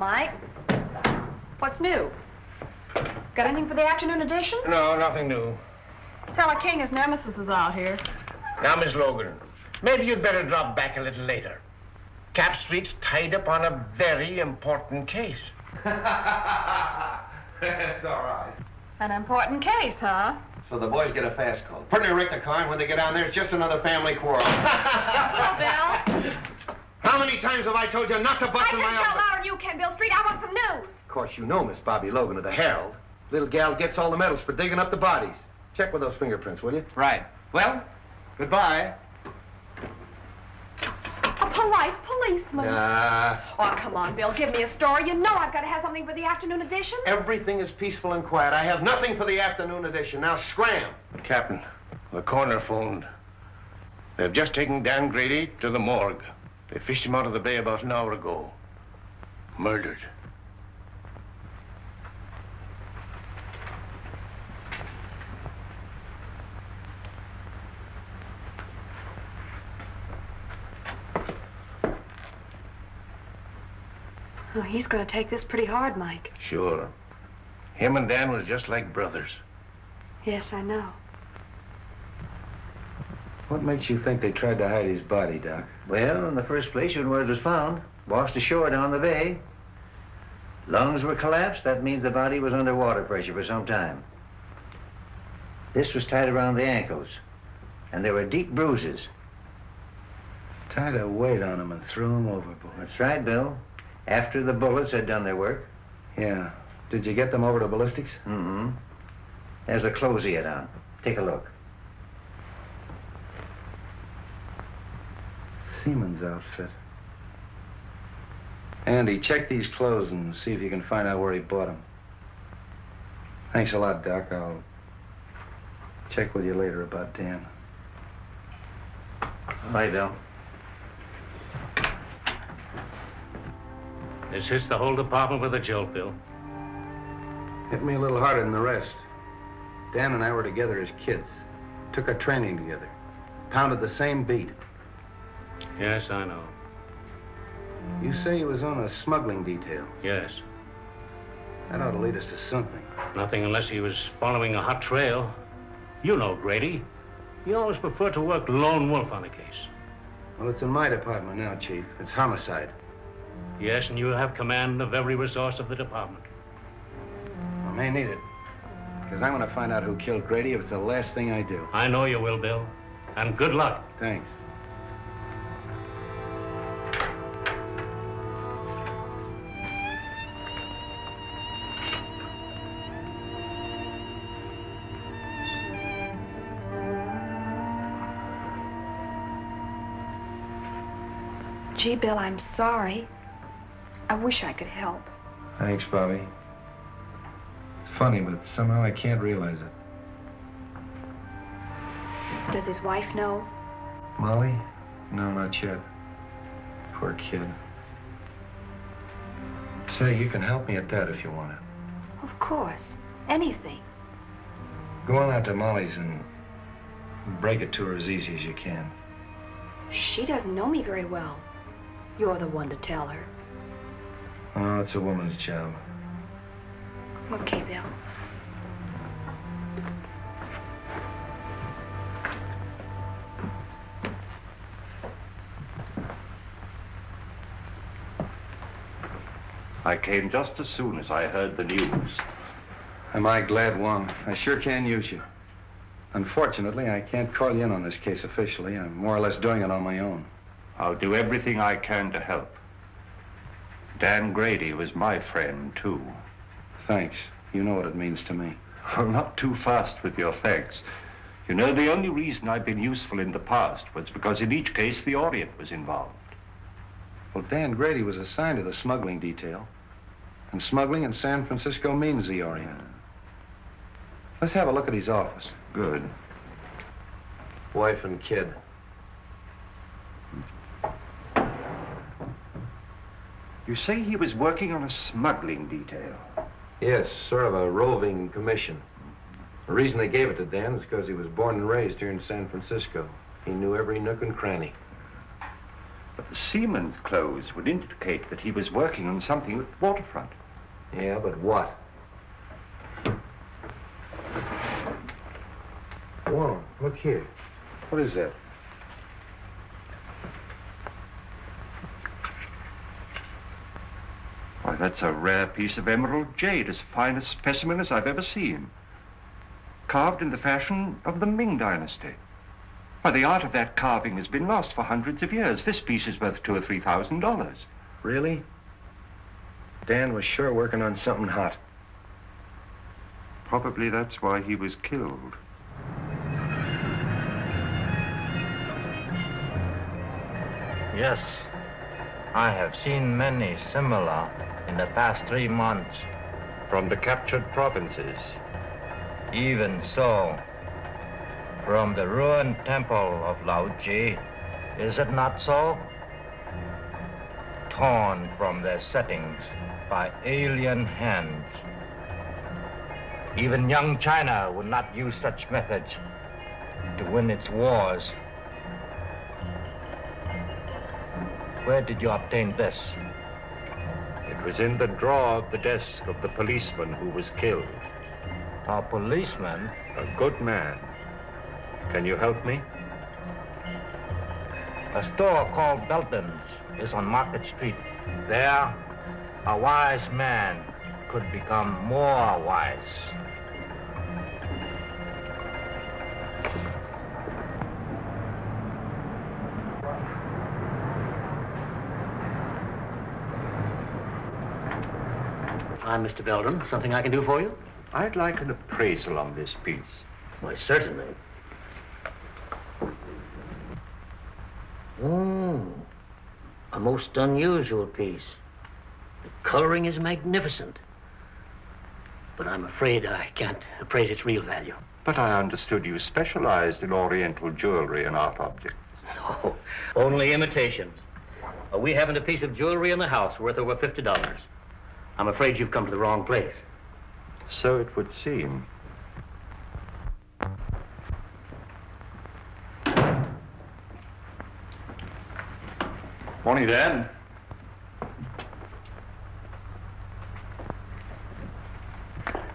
Mike. What's new? Got anything for the afternoon edition? No, nothing new. Tell King his nemesis is out here. Now, Miss Logan, maybe you'd better drop back a little later. Cap Street's tied up on a very important case. That's all right. An important case, huh? So the boys get a fast call. Put in a wreck the car, and when they get down there, it's just another family quarrel. Hello, Bill. How many times have I told you not to bust in my office? I can shout louder than you can, Bill Street. I want some news. Of course, you know Miss Bobby Logan of the Herald. Little gal gets all the medals for digging up the bodies. Check with those fingerprints, will you? Right. Well, goodbye. A polite policeman. Oh, come on, Bill. Give me a story. You know I've got to have something for the afternoon edition. Everything is peaceful and quiet. I have nothing for the afternoon edition. Now, scram. Captain, the coroner phoned. They've just taken Dan Grady to the morgue. They fished him out of the bay about an hour ago. Murdered. Oh, he's going to take this pretty hard, Mike. Sure. Him and Dan was just like brothers. Yes, I know. What makes you think they tried to hide his body, Doc? Well, in the first place, when word was found, washed ashore down the bay. Lungs were collapsed. That means the body was under water pressure for some time. This was tied around the ankles, and there were deep bruises. Tied a weight on him and threw him overboard. That's right, Bill. After the bullets had done their work. Yeah. Did you get them over to ballistics? Mm-hmm. There's a clothes he had on. Take a look. Seaman's outfit. Andy, check these clothes and see if you can find out where he bought them. Thanks a lot, Doc. I'll check with you later about Dan. Bye, Bill. This hits the whole department with a jolt, Bill. Hit me a little harder than the rest. Dan and I were together as kids. Took our training together. Pounded the same beat. Yes, I know. You say he was on a smuggling detail. Yes. That ought to lead us to something. Nothing unless he was following a hot trail. You know Grady. He always preferred to work lone wolf on a case. Well, it's in my department now, Chief. It's homicide. Yes, and you have command of every resource of the department. I may need it. Because I'm going to find out who killed Grady if it's the last thing I do. I know you will, Bill. And good luck. Thanks. Gee, Bill, I'm sorry. I wish I could help. Thanks, Bobby. It's funny, but somehow I can't realize it. Does his wife know? Molly? No, not yet. Poor kid. Say, you can help me at that if you want to. Of course. Anything. Go on out to Molly's and break it to her as easy as you can. She doesn't know me very well. You're the one to tell her. Oh, it's a woman's job. Okay, Bill. I came just as soon as I heard the news. Am I glad, Wong? I sure can use you. Unfortunately, I can't call you in on this case officially. I'm more or less doing it on my own. I'll do everything I can to help. Dan Grady was my friend, too. Thanks. You know what it means to me. Well, not too fast with your thanks. You know, the only reason I've been useful in the past was because in each case the Orient was involved. Well, Dan Grady was assigned to the smuggling detail. And smuggling in San Francisco means the Orient. Let's have a look at his office. Good. Wife and kid. You say he was working on a smuggling detail? Yes, sort of a roving commission. The reason they gave it to Dan is because he was born and raised here in San Francisco. He knew every nook and cranny. But the seaman's clothes would indicate that he was working on something at the waterfront. Yeah, but what? Whoa, look here. What is that? Why, that's a rare piece of emerald jade, as fine a specimen as I've ever seen. Carved in the fashion of the Ming Dynasty. Why, the art of that carving has been lost for hundreds of years. This piece is worth $2,000 or $3,000. Really? Dan was sure working on something hot. Probably that's why he was killed. Yes, I have seen many similar in the past 3 months. From the captured provinces. Even so, from the ruined temple of Laoji, is it not so? Torn from their settings by alien hands. Even young China would not use such methods to win its wars. Where did you obtain this? It was in the drawer of the desk of the policeman who was killed. A policeman? A good man. Can you help me? A store called Belton's is on Market Street. There, a wise man could become more wise. I'm Mr. Belden. Something I can do for you? I'd like an appraisal on this piece. Why, certainly. Oh, a most unusual piece. The coloring is magnificent. But I'm afraid I can't appraise its real value. But I understood you specialized in Oriental jewelry and art objects. No, only imitations. We haven't a piece of jewelry in the house worth over $50. I'm afraid you've come to the wrong place. So it would seem. Morning, Dan.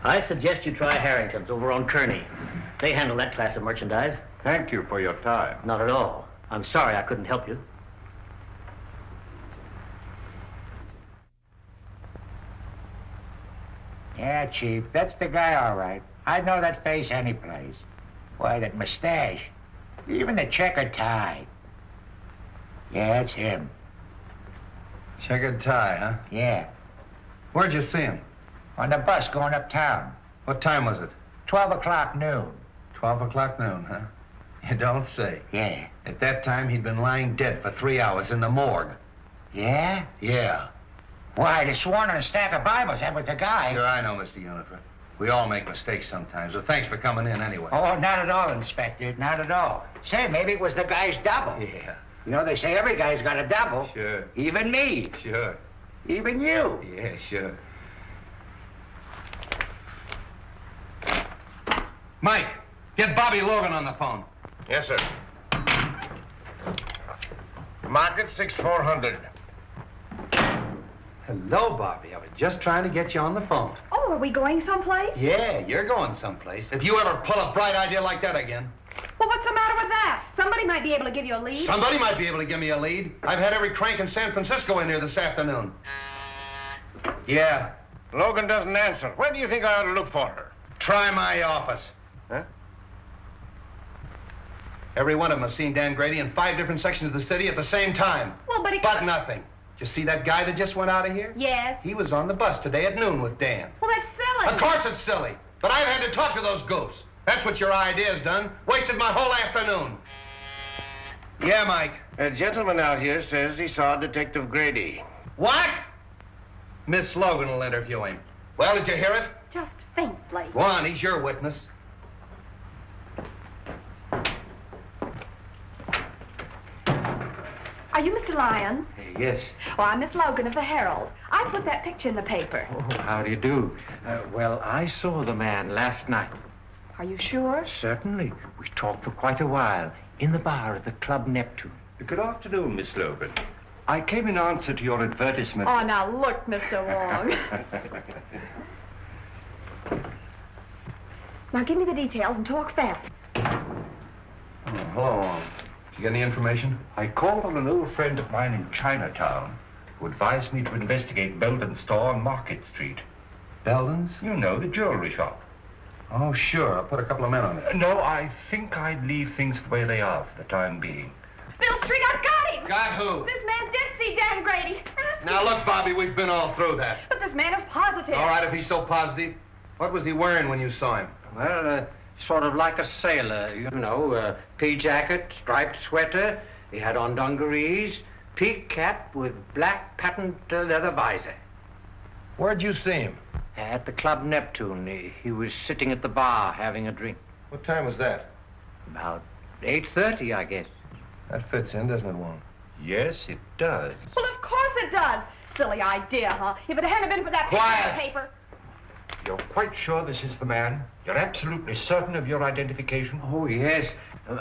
I suggest you try Harrington's over on Kearney. They handle that class of merchandise. Thank you for your time. Not at all. I'm sorry I couldn't help you. Yeah, Chief, that's the guy, all right. I'd know that face anyplace. Why, that mustache. Even the checkered tie. Yeah, it's him. Checkered tie, huh? Yeah. Where'd you see him? On the bus going uptown. What time was it? 12 o'clock noon. 12 o'clock noon, huh? You don't say. Yeah. At that time, he'd been lying dead for 3 hours in the morgue. Yeah? Yeah. Why, they sworn on a stack of Bibles that was the guy. Sure, I know, Mr. Unifer. We all make mistakes sometimes, so thanks for coming in anyway. Oh, not at all, Inspector. Not at all. Say, maybe it was the guy's double. Yeah. You know, they say every guy's got a double. Sure. Even me. Sure. Even you. Yeah, sure. Mike, get Bobby Logan on the phone. Yes, sir. Market 6400. Hello, Bobby. I was just trying to get you on the phone. Oh, are we going someplace? Yeah, you're going someplace. If you ever pull a bright idea like that again. Well, what's the matter with that? Somebody might be able to give you a lead. Somebody might be able to give me a lead. I've had every crank in San Francisco in here this afternoon. Yeah. Logan doesn't answer. Where do you think I ought to look for her? Try my office. Huh? Every one of them has seen Dan Grady in 5 different sections of the city at the same time. Well, but it... But nothing. Did you see that guy that just went out of here? Yes. He was on the bus today at noon with Dan. Well, that's silly. Of course it's silly. But I've had to talk to those goofs. That's what your idea's done. Wasted my whole afternoon. Yeah, Mike. A gentleman out here says he saw Detective Grady. What? Miss Logan will interview him. Well, did you hear it? Just faintly. Go on, he's your witness. Are you Mr. Lyons? Yes. Oh, I'm Miss Logan of the Herald. I put that picture in the paper. Oh, how do you do? Well, I saw the man last night. Are you sure? Certainly. We talked for quite a while in the bar at the Club Neptune. Good afternoon, Miss Logan. I came in answer to your advertisement. Oh, now look, Mr. Wong. Now give me the details and talk fast. Oh, hello. Did you get any information? I called on an old friend of mine in Chinatown who advised me to investigate Belden's store on Market Street. Belden's? You know, the jewelry shop. Oh, sure. I'll put a couple of men on it. No, I think I'd leave things the way they are for the time being. Bill Street, I've got him! Got who? This man did see Dan Grady. Now, look, Bobby, we've been all through that. But this man is positive. All right, if he's so positive. What was he wearing when you saw him? Well, sort of like a sailor, you know, pea jacket, striped sweater. He had on dungarees, peak cap with black patent leather visor. Where'd you see him? At the Club Neptune. He was sitting at the bar having a drink. What time was that? About 8:30, I guess. That fits in, doesn't it, Wong? Yes, it does. Well, of course it does. Silly idea, huh? If it hadn't been for that Quiet. paper. You're quite sure this is the man? You're absolutely certain of your identification? Oh, yes.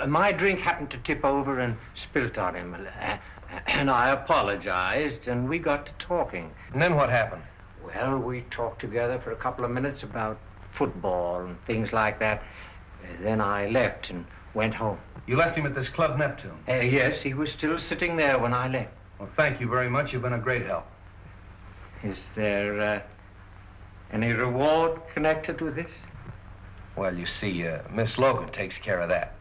My drink happened to tip over and spilt on him. And I apologized, and we got to talking. And then what happened? Well, we talked together for a couple of minutes about football and things like that. Then I left and went home. You left him at this Club Neptune? Yes, he was still sitting there when I left. Well, thank you very much. You've been a great help. Is there any reward connected with this? Well, you see, Miss Logan takes care of that.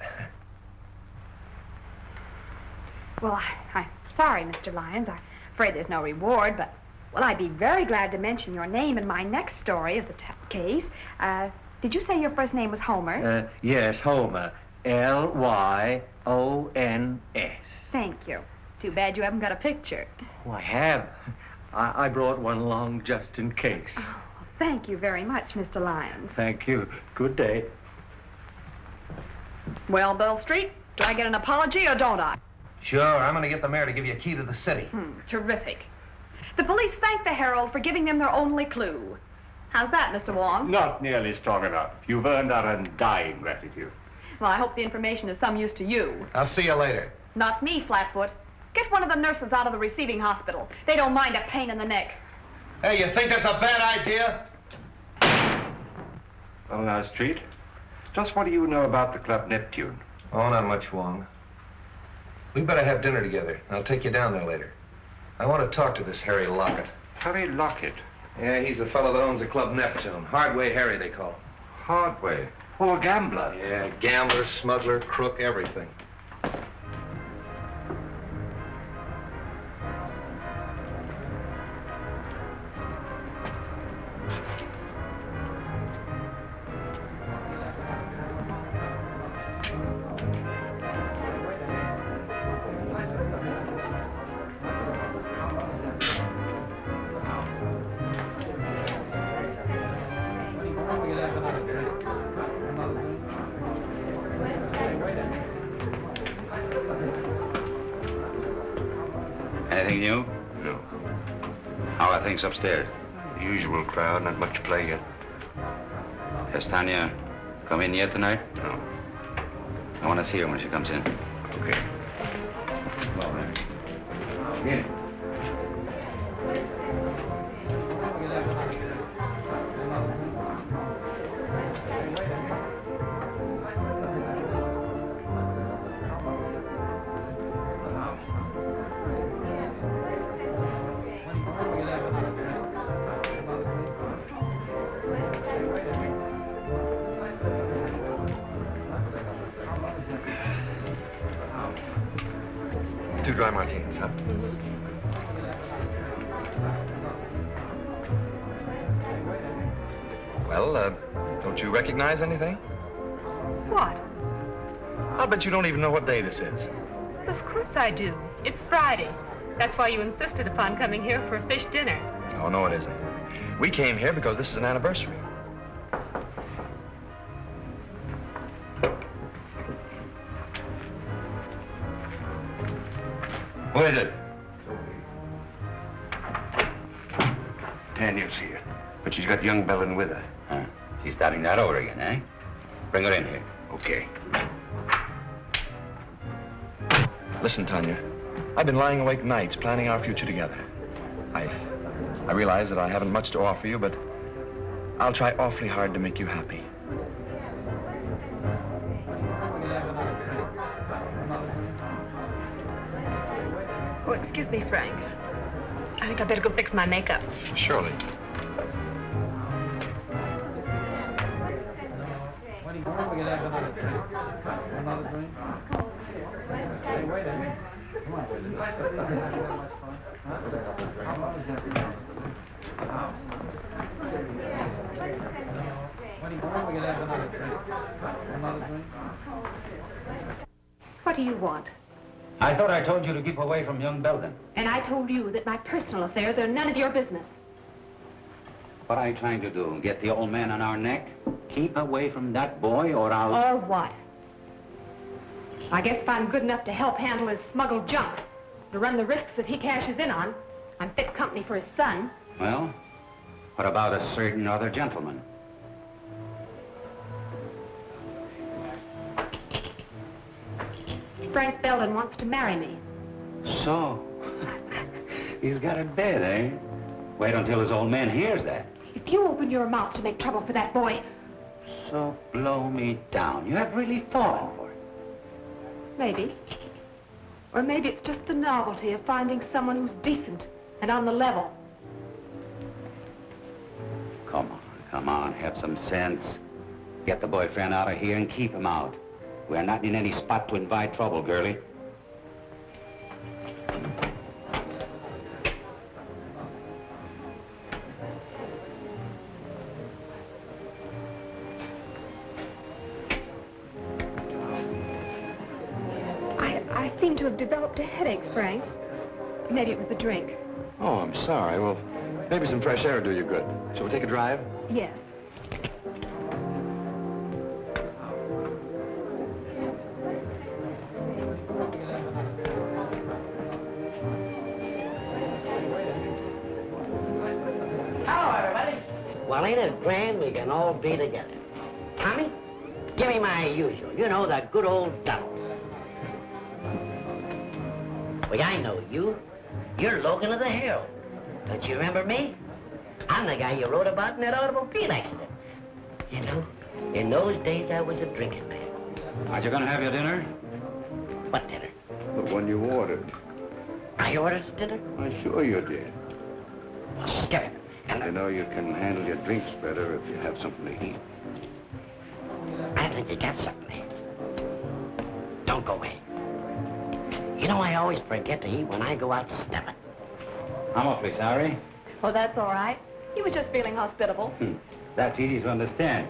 Well, I'm sorry, Mr. Lyons. I'm afraid there's no reward, but, well, I'd be very glad to mention your name in my next story of the case. Did you say your first name was Homer? Yes, Homer. L-Y-O-N-S. Thank you. Too bad you haven't got a picture. Oh, I have. I brought one along just in case. Oh, thank you very much, Mr. Lyons. Thank you. Good day. Well, Bill Street, do I get an apology or don't I? Sure, I'm going to get the mayor to give you a key to the city. Terrific. The police thank the Herald for giving them their only clue. How's that, Mr. Wong? Not nearly strong enough. You've earned our undying gratitude. Well, I hope the information is some use to you. I'll see you later. Not me, Flatfoot. Get one of the nurses out of the receiving hospital. They don't mind a pain in the neck. Hey, you think that's a bad idea? Well, now, Street, just what do you know about the Club Neptune? Oh, not much, Wong. We better have dinner together. I'll take you down there later. I want to talk to this Harry Lockett. Harry Lockett? Yeah, he's the fellow that owns the Club Neptune. Hardway Harry, they call him. Hardway? Oh, a gambler? Yeah, gambler, smuggler, crook, everything. Anything new? No. How are things upstairs? Usual crowd, not much play yet. Has Tanya come in yet tonight? No. I want to see her when she comes in. Okay. Well, then. Get it. Two dry martinis, huh? Well, don't you recognize anything? What? I'll bet you don't even know what day this is. Of course I do. It's Friday. That's why you insisted upon coming here for a fish dinner. Oh, no, it isn't. We came here because this is an anniversary. Who is it? Tanya's here, but she's got young Bellin with her. Huh. She's starting that over again, eh? Bring her in here. Okay. Listen, Tanya. I've been lying awake nights planning our future together. I realize that I haven't much to offer you, but I'll try awfully hard to make you happy. Oh, excuse me, Frank. I think I better go fix my makeup. Surely. What do you want? I thought I told you to keep away from young Belden. And I told you that my personal affairs are none of your business. What are you trying to do? Get the old man on our neck? Keep away from that boy or I'll... Or what? I guess if I'm good enough to help handle his smuggled junk, to run the risks that he cashes in on, I'm fit company for his son. Well, what about a certain other gentleman? Frank Belden wants to marry me. So, he's got it bad, eh? Wait until his old man hears that. If you open your mouth to make trouble for that boy... So blow me down. You have really fallen for it. Maybe. Or maybe it's just the novelty of finding someone who's decent and on the level. Come on, have some sense. Get the boyfriend out of here and keep him out. We're not in any spot to invite trouble, girlie. I seem to have developed a headache, Frank. Maybe it was the drink. Oh, I'm sorry. Well, maybe some fresh air will do you good. Shall we take a drive? Yes. Well, ain't it grand we can all be together? Tommy, give me my usual. You know, the good old double. Well, I know you. You're Logan of the Herald. Don't you remember me? I'm the guy you wrote about in that automobile accident. You know, in those days, I was a drinking man. Aren't you going to have your dinner? What dinner? The one you ordered. I ordered dinner? I'm sure you did. Well, skip it. You know you can handle your drinks better if you have something to eat. I think you got something there. Don't go away. You know, I always forget to eat when I go out stepping. I'm awfully sorry. Oh, that's all right. He was just feeling hospitable. That's easy to understand.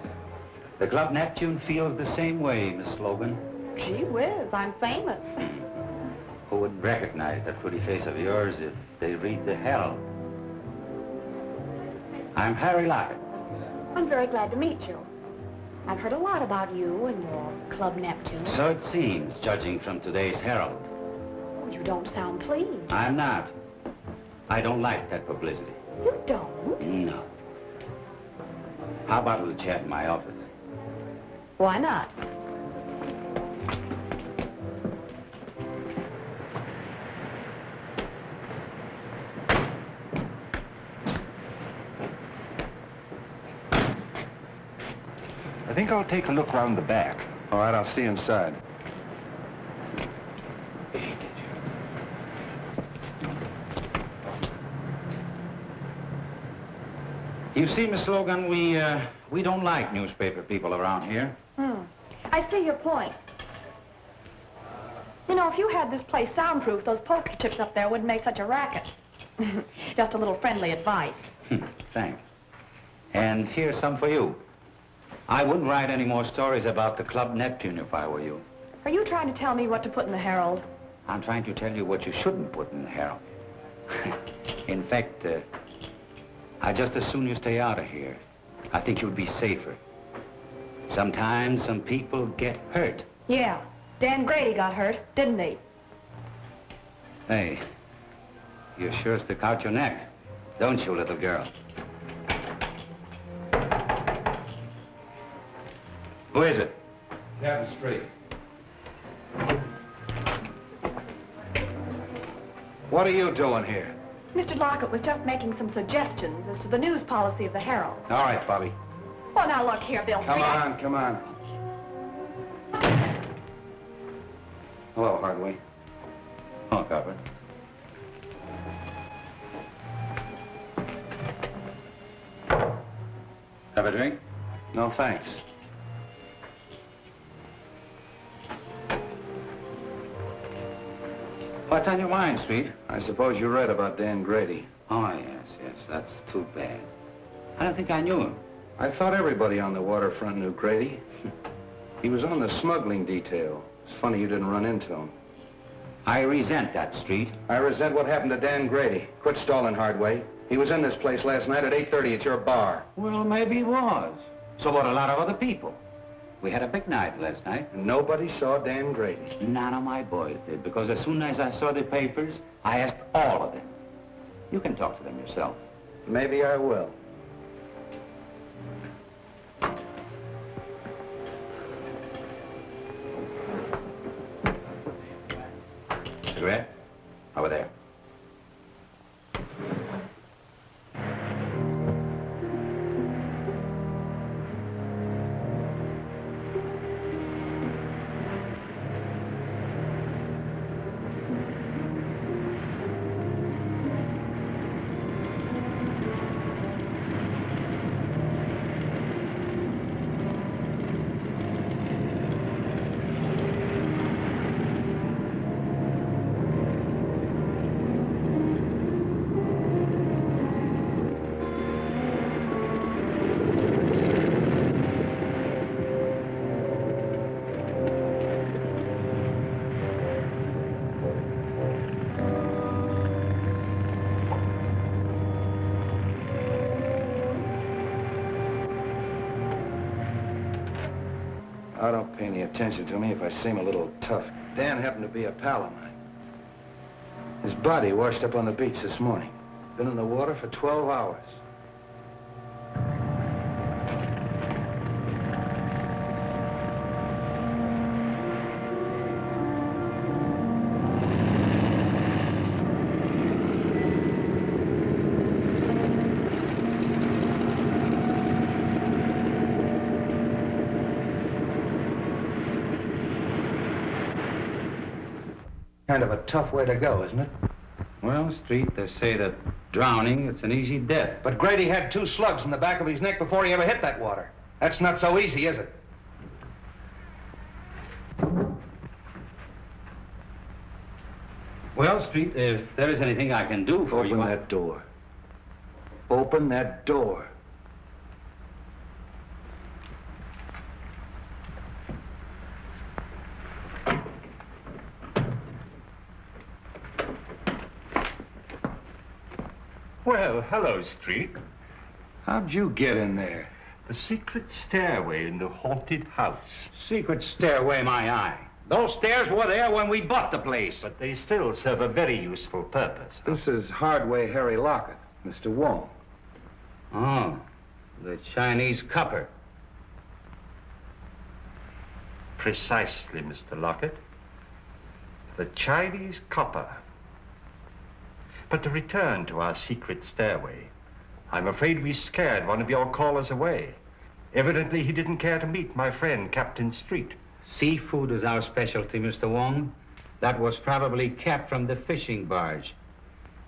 The Club Neptune feels the same way, Miss Logan. Gee whiz, I'm famous. Who would recognize that pretty face of yours if they read the Herald? I'm Harry Lockett. I'm very glad to meet you. I've heard a lot about you and your Club Neptune. So it seems, judging from today's Herald. You don't sound pleased. I'm not. I don't like that publicity. You don't? No. How about a little chat in my office? Why not? I think I'll take a look round the back. All right, I'll see you inside. You see, Miss Logan, we don't like newspaper people around here. I see your point. You know, if you had this place soundproof, those poker chips up there wouldn't make such a racket. Just a little friendly advice. Thanks. And here's some for you. I wouldn't write any more stories about the Club Neptune if I were you. Are you trying to tell me what to put in the Herald? I'm trying to tell you what you shouldn't put in the Herald. In fact, I'd just as soon you stay out of here. I think you'd be safer. Sometimes some people get hurt. Yeah, Dan Grady got hurt, didn't he? Hey, you sure stick out your neck, don't you, little girl? Who is it? Captain Street. What are you doing here? Mr. Lockett was just making some suggestions as to the news policy of the Herald. All right, Bobby. Well, now look here, Bill. Come on, come on. Hello, Hardway. Oh, Copper. Have a drink? No, thanks. What's on your mind, Street? I suppose you read about Dan Grady. Oh, yes. That's too bad. I don't think I knew him. I thought everybody on the waterfront knew Grady. He was on the smuggling detail. It's funny you didn't run into him. I resent that, Street. I resent what happened to Dan Grady. Quit stalling, Hardway. He was in this place last night at 8:30 at your bar. Well, maybe he was. So about a lot of other people. We had a big night last night. And nobody saw Dan Grady. None of my boys did, because as soon as I saw the papers, I asked all of them. You can talk to them yourself. Maybe I will. Cigarette? Over there. I don't pay any attention to me if I seem a little tough. Dan happened to be a pal of mine. His body washed up on the beach this morning. Been in the water for 12 hours. Kind of a tough way to go, isn't it? Well, Street, they say that drowning, it's an easy death. But Grady had 2 slugs in the back of his neck before he ever hit that water. That's not so easy, is it? Well, Street, if there is anything I can do for you... Open that door. Open that door. Well, hello, Street. How'd you get in there? The secret stairway in the haunted house. Secret stairway, my eye. Those stairs were there when we bought the place. But they still serve a very useful purpose. This is Hardway Harry Lockett, Mr. Wong. Oh, the Chinese copper. Precisely, Mr. Lockett. The Chinese copper. But to return to our secret stairway, I'm afraid we scared one of your callers away. Evidently, he didn't care to meet my friend, Captain Street. Seafood is our specialty, Mr. Wong. That was probably Cap from the fishing barge.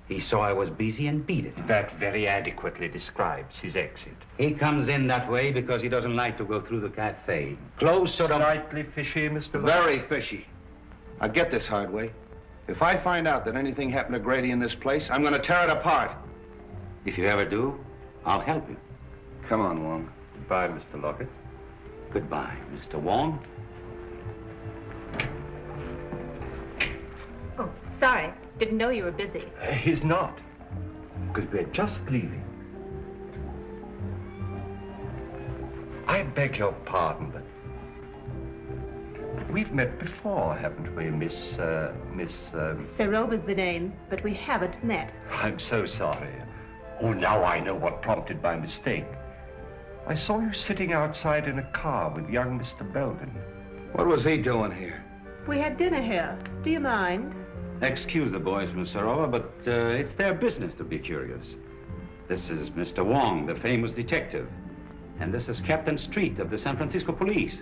He saw I was busy and beat it. That very adequately describes his exit. He comes in that way because he doesn't like to go through the cafe. Close to the... Slightly fishy, Mr. Lockett. Very fishy. Now get this, Hardway. If I find out that anything happened to Grady in this place, I'm going to tear it apart. If you ever do, I'll help you. Come on, Wong. Goodbye, Mr. Lockett. Goodbye, Mr. Wong. Oh, sorry. Didn't know you were busy. He's not. Because we're just leaving. I beg your pardon, but we've met before, haven't we, Miss... Seroba's the name, but we haven't met. I'm so sorry. Oh, now I know what prompted my mistake. I saw you sitting outside in a car with young Mr. Belden. What was he doing here? We had dinner here. Do you mind? Excuse the boys, Miss Sarova, but it's their business to be curious. This is Mr. Wong, the famous detective. And this is Captain Street of the San Francisco Police.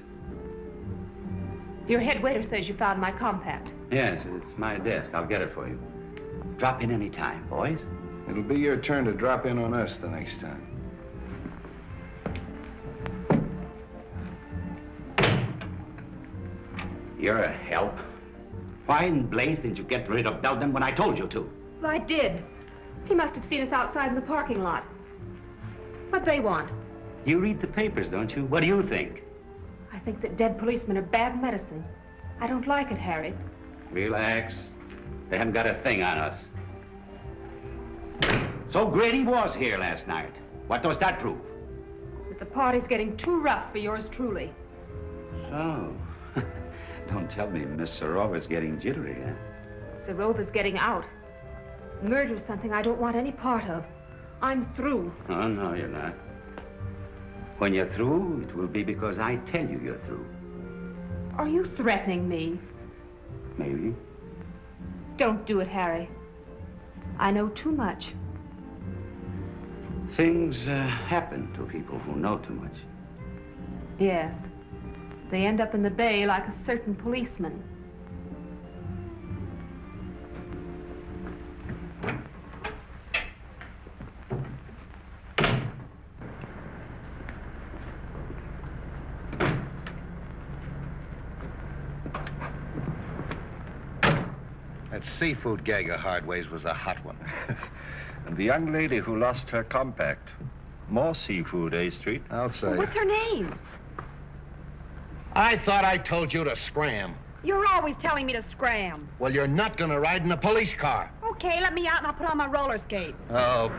Your head waiter says you found my compact. Yes, it's my desk. I'll get it for you. Drop in any time, boys. It'll be your turn to drop in on us the next time. You're a help. Why in blaze didn't you get rid of Belden when I told you to? Well, I did. He must have seen us outside in the parking lot. What they want? You read the papers, don't you? What do you think? I think that dead policemen are bad medicine. I don't like it, Harry. Relax. They haven't got a thing on us. So Grady was here last night. What does that prove? That the party's getting too rough for yours truly. So, don't tell me Miss Sarova's getting jittery, huh? Sarova's getting out. Murder's something I don't want any part of. I'm through. Oh, no, you're not. When you're through, it will be because I tell you you're through. Are you threatening me? Maybe. Don't do it, Harry. I know too much. Things happen to people who know too much. Yes. They end up in the bay like a certain policeman. That seafood gag of Hardway's was a hot one. And the young lady who lost her compact. More seafood, eh, Street? I'll say. Well, what's her name? I thought I told you to scram. You're always telling me to scram. Well, you're not gonna ride in a police car. Okay, let me out and I'll put on my roller skates. Oh.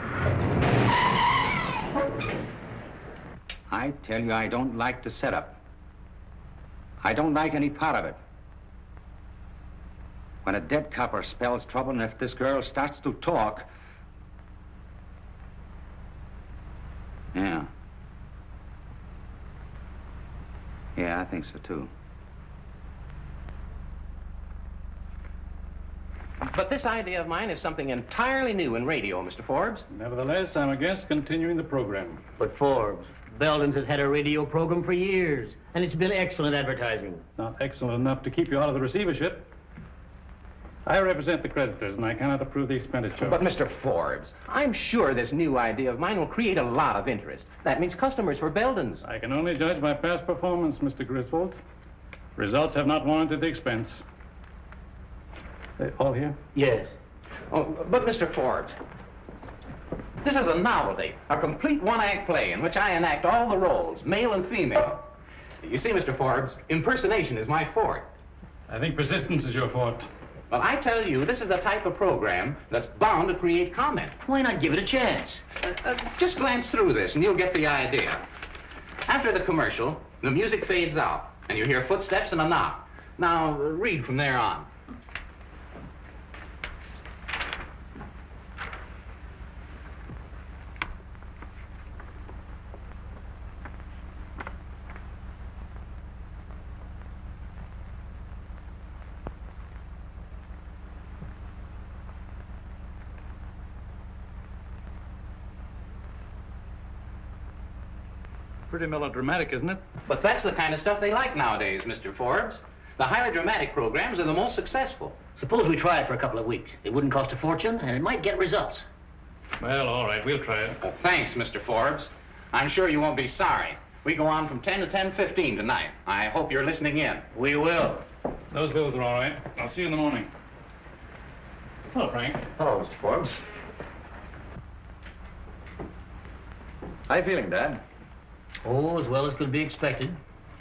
I tell you, I don't like the setup. I don't like any part of it. When a dead copper spells trouble, and if this girl starts to talk... Yeah. Yeah, I think so, too. But this idea of mine is something entirely new in radio, Mr. Forbes. Nevertheless, I'm against continuing the program. But Forbes, Belden's has had a radio program for years, and it's been excellent advertising. Not excellent enough to keep you out of the receivership. I represent the creditors, and I cannot approve the expenditure. But, Mr. Forbes, I'm sure this new idea of mine will create a lot of interest. That means customers for Belden's. I can only judge by past performance, Mr. Griswold. Results have not warranted the expense. They all here? Yes. Oh, but, Mr. Forbes, this is a novelty, a complete one-act play in which I enact all the roles, male and female. You see, Mr. Forbes, impersonation is my forte. I think persistence is your forte. Well, I tell you, this is the type of program that's bound to create comment. Why not give it a chance? Just glance through this and you'll get the idea. After the commercial, the music fades out and you hear footsteps and a knock. Now, read from there on. Pretty melodramatic, isn't it? But that's the kind of stuff they like nowadays, Mr. Forbes. The highly dramatic programs are the most successful. Suppose we try it for a couple of weeks. It wouldn't cost a fortune, and it might get results. Well, all right, we'll try it. Well, thanks, Mr. Forbes. I'm sure you won't be sorry. We go on from 10 to 10:15 tonight. I hope you're listening in. We will. Those bills are all right. I'll see you in the morning. Hello, Frank. Hello, Mr. Forbes. How you feeling, Dad? Oh, as well as could be expected,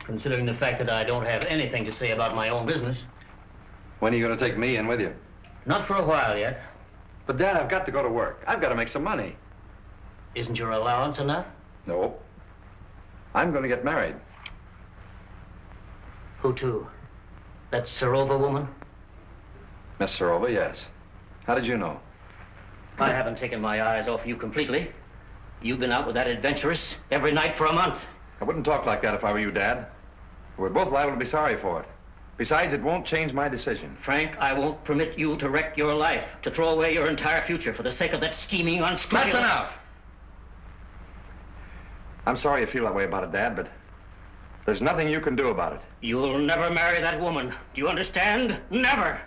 considering the fact that I don't have anything to say about my own business. When are you going to take me in with you? Not for a while yet. But, Dad, I've got to go to work. I've got to make some money. Isn't your allowance enough? No. I'm going to get married. Who to? That Sarova woman? Miss Sarova, yes. How did you know? I haven't taken my eyes off you completely. You've been out with that adventuress every night for a month. I wouldn't talk like that if I were you, Dad. We're both liable to be sorry for it. Besides, it won't change my decision. Frank, I won't permit you to wreck your life, to throw away your entire future for the sake of that scheming, unscrupulous... That's enough! I'm sorry you feel that way about it, Dad, but there's nothing you can do about it. You'll never marry that woman. Do you understand? Never!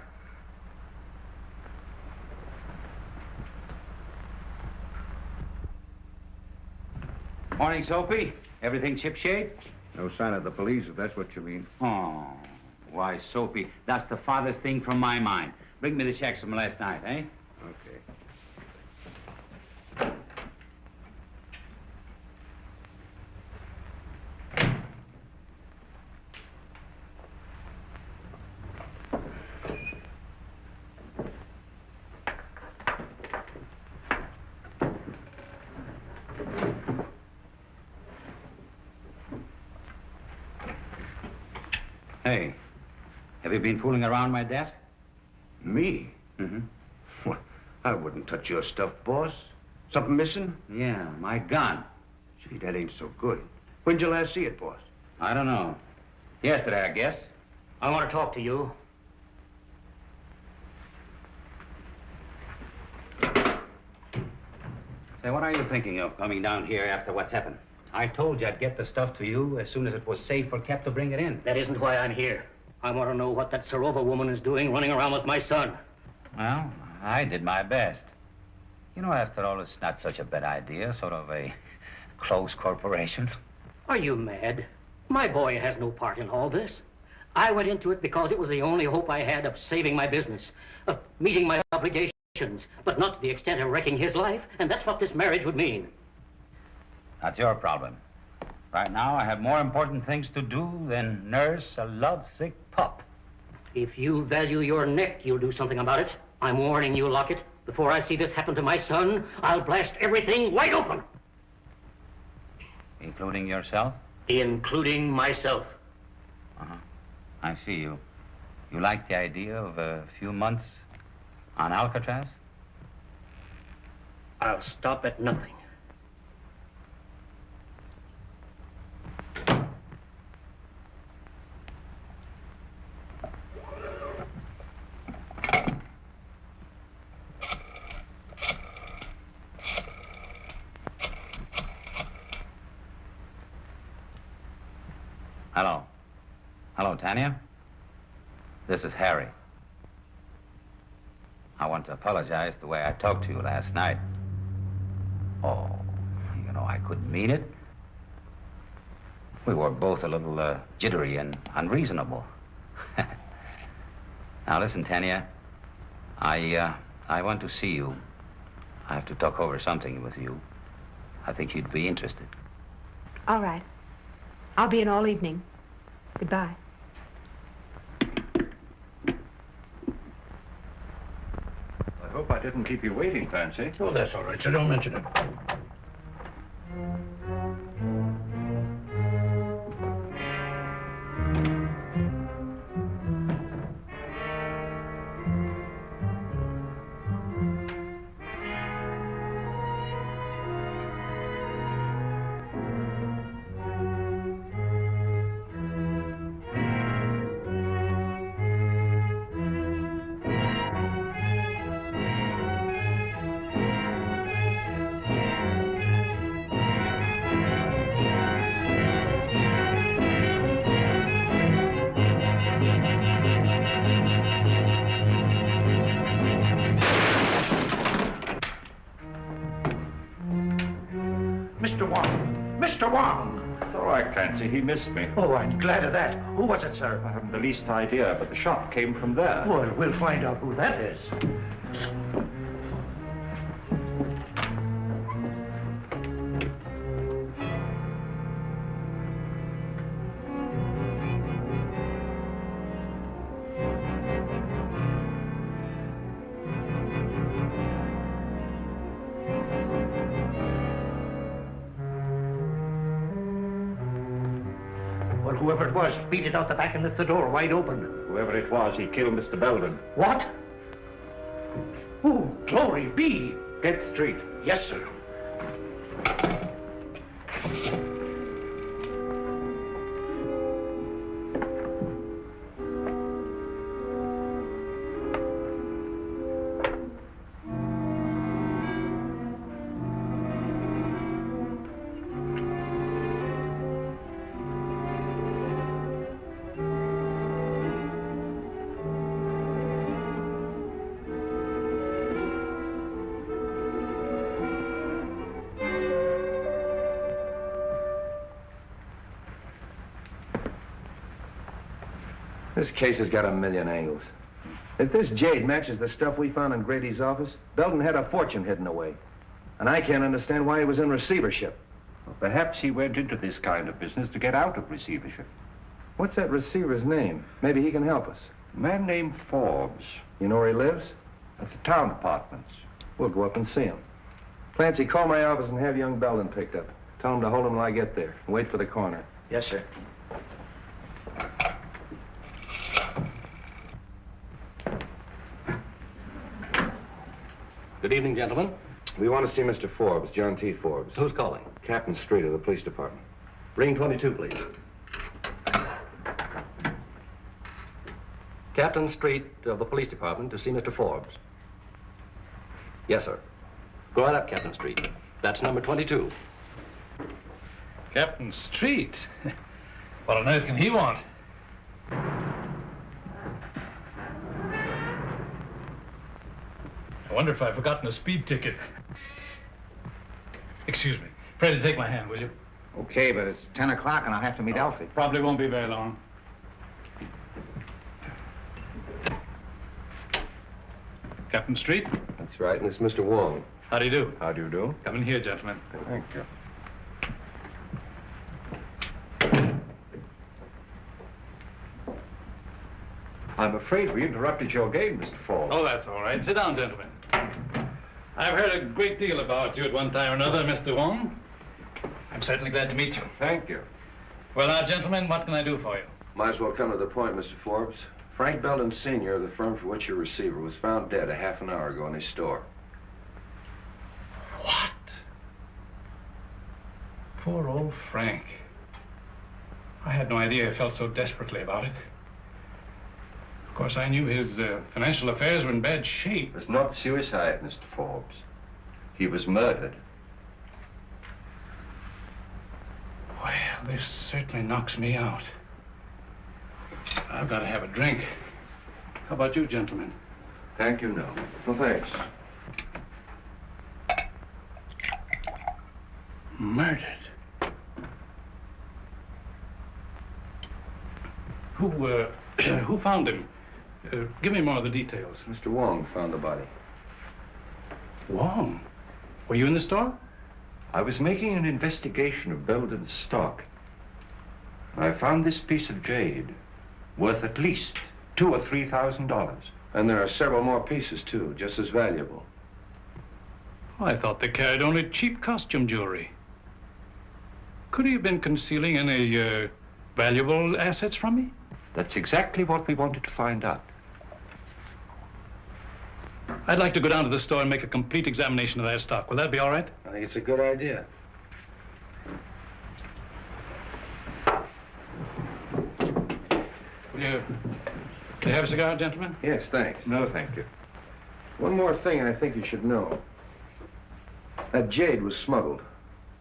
Morning, Soapy. Everything shipshape? No sign of the police, if that's what you mean. Oh, why, Soapy, that's the farthest thing from my mind. Bring me the checks from last night, eh? Okay. Hey, have you been fooling around my desk? Me? Mm-hmm. Well, I wouldn't touch your stuff, boss. Something missing? Yeah, my gun. Gee, that ain't so good. When'd you last see it, boss? I don't know. Yesterday, I guess. I want to talk to you. Say, what are you thinking of coming down here after what's happened? I told you I'd get the stuff to you as soon as it was safe or kept to bring it in. That isn't why I'm here. I want to know what that Sarova woman is doing running around with my son. Well, I did my best. You know, after all, it's not such a bad idea, sort of a close corporation. Are you mad? My boy has no part in all this. I went into it because it was the only hope I had of saving my business, of meeting my obligations, but not to the extent of wrecking his life, and that's what this marriage would mean. That's your problem. Right now, I have more important things to do than nurse a lovesick pup. If you value your neck, you'll do something about it. I'm warning you, Lockett. Before I see this happen to my son, I'll blast everything wide open. Including yourself? Including myself. Uh-huh. I see you. You like the idea of a few months on Alcatraz? I'll stop at nothing. Hello. Hello, Tanya. This is Harry. I want to apologize the way I talked to you last night. Oh, you know, I couldn't mean it. We were both a little jittery and unreasonable. Now, listen, Tanya. I want to see you. I have to talk over something with you. I think you'd be interested. All right. I'll be in all evening. Goodbye. I hope I didn't keep you waiting, Fancy. Oh, that's all right, so don't mention it. Mr. Wong! Mr. Wong! It's all right, Fancy. He missed me. Oh, I'm glad of that. Who was it, sir? I haven't the least idea, but the shot came from there. Well, we'll find out who that is. Well, whoever it was, beat it out the back and left the door wide open. Whoever it was, he killed Mr. Belden. What? Oh, glory be! Get straight. Yes, sir. This case has got a million angles. If this jade matches the stuff we found in Grady's office, Belton had a fortune hidden away. And I can't understand why he was in receivership. Well, perhaps he went into this kind of business to get out of receivership. What's that receiver's name? Maybe he can help us. A man named Forbes. You know where he lives? At the town apartments. We'll go up and see him. Clancy, call my office and have young Belton picked up. Tell him to hold him till I get there. And wait for the coroner. Yes, sir. Good evening, gentlemen. We want to see Mr. Forbes, John T. Forbes. Who's calling? Captain Street of the police department. Ring 22, please. Captain Street of the police department to see Mr. Forbes. Yes, sir. Go right up, Captain Street. That's number 22. Captain Street? What on earth can he want? I wonder if I've forgotten a speed ticket. Excuse me. Pray to take my hand, will you? Okay, but it's 10 o'clock and I'll have to meet Elfie. Probably won't be very long. Captain Street? That's right, and it's Mr. Wong. How do you do? How do you do? Come in here, gentlemen. Thank you. I'm afraid we interrupted your game, Mr. Forbes. Oh, that's all right. Sit down, gentlemen. I've heard a great deal about you at one time or another, Mr. Wong. I'm certainly glad to meet you. Thank you. Well, now, gentlemen, what can I do for you? Might as well come to the point, Mr. Forbes. Frank Belton, Sr., of the firm for which you're receiver, was found dead a half an hour ago in his store. What? Poor old Frank. I had no idea he felt so desperately about it. Of course, I knew his financial affairs were in bad shape. It was not suicide, Mr. Forbes. He was murdered. Well, this certainly knocks me out. I've got to have a drink. How about you, gentlemen? Thank you, no. Well, thanks. Murdered. Who found him? Give me more of the details. Mr. Wong found the body. Wong? Were you in the store? I was making an investigation of Belden's stock. I found this piece of jade worth at least $2,000 or $3,000. And there are several more pieces, too, just as valuable. I thought they carried only cheap costume jewelry. Could he have been concealing any valuable assets from me? That's exactly what we wanted to find out. I'd like to go down to the store and make a complete examination of that stock. Will that be all right? I think it's a good idea. Will you have a cigar, gentlemen? Yes, thanks. No, thank you. One more thing I think you should know. That jade was smuggled.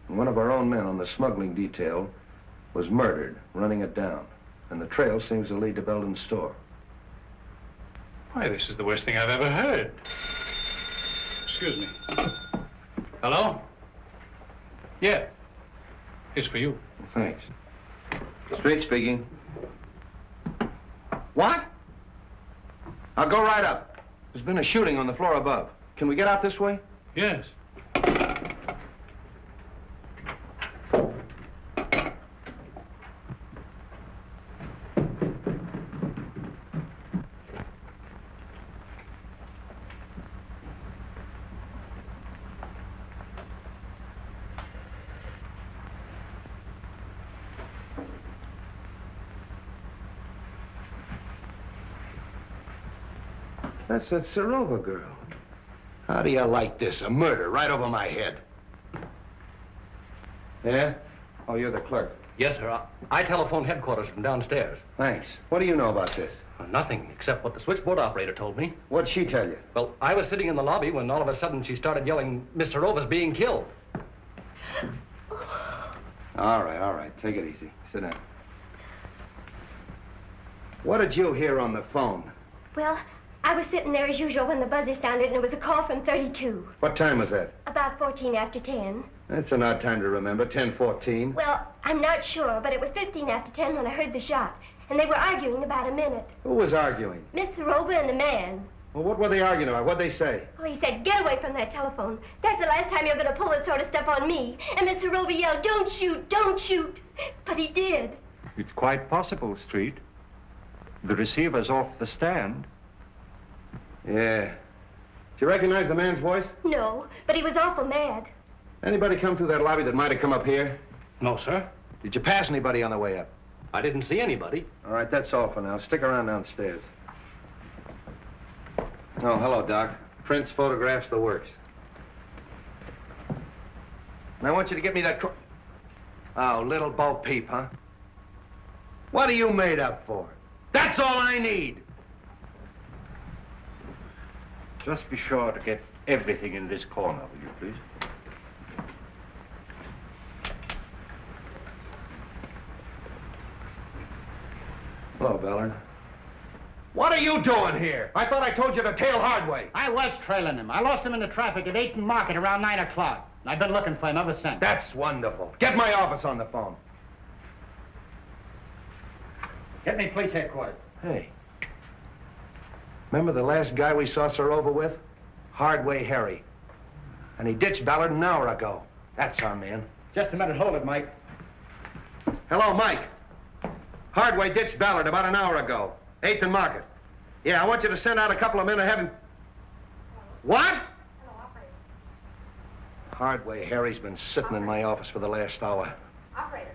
And one of our own men on the smuggling detail was murdered, running it down. And the trail seems to lead to Belden's store. Why, this is the worst thing I've ever heard. Excuse me. Hello? Yeah. It's for you. Thanks. Street speaking. What? I'll go right up. There's been a shooting on the floor above. Can we get out this way? Yes. That's that Serova girl. How do you like this? A murder right over my head. Yeah? Oh, you're the clerk. Yes, sir. I telephoned headquarters from downstairs. Thanks. What do you know about this? Nothing, except what the switchboard operator told me. What'd she tell you? Well, I was sitting in the lobby when all of a sudden she started yelling, Miss Serova's being killed. All right. Take it easy. Sit down. What did you hear on the phone? Well, I was sitting there as usual when the buzzer sounded, and it was a call from 32. What time was that? About 14 after 10. That's an odd time to remember, 10:14. Well, I'm not sure, but it was 15 after 10 when I heard the shot. and they were arguing about a minute. Who was arguing? Miss Soroba and the man. Well, what were they arguing about? What'd they say? Oh, he said, get away from that telephone. That's the last time you're going to pull that sort of stuff on me. And Miss Soroba yelled, don't shoot, don't shoot. But he did. It's quite possible, Street. The receiver's off the stand. Yeah. Did you recognize the man's voice? No, but he was awful mad. Anybody come through that lobby that might have come up here? No, sir. Did you pass anybody on the way up? I didn't see anybody. All right, that's all for now. Stick around downstairs. Oh, hello, Doc. Prints, photographs, the works. And I want you to get me that Oh, little Bo Peep, huh? What are you made up for? That's all I need! Just be sure to get everything in this corner, will you, please? Hello, Ballard. What are you doing here? I thought I told you to tail Hardway. I was trailing him. I lost him in the traffic at 8th and Market around 9 o'clock. I've been looking for him ever since. That's wonderful. Get my office on the phone. Get me police headquarters. Hey. Remember the last guy we saw Soroba with? Hardway Harry. And he ditched Ballard an hour ago. That's our man. Just a minute. Hold it, Mike. Hello, Mike. Hardway ditched Ballard about an hour ago. 8th and Market. Yeah, I want you to send out a couple of men to have him... What? Hello, operator. Hardway Harry's been sitting in my office for the last hour. Operator.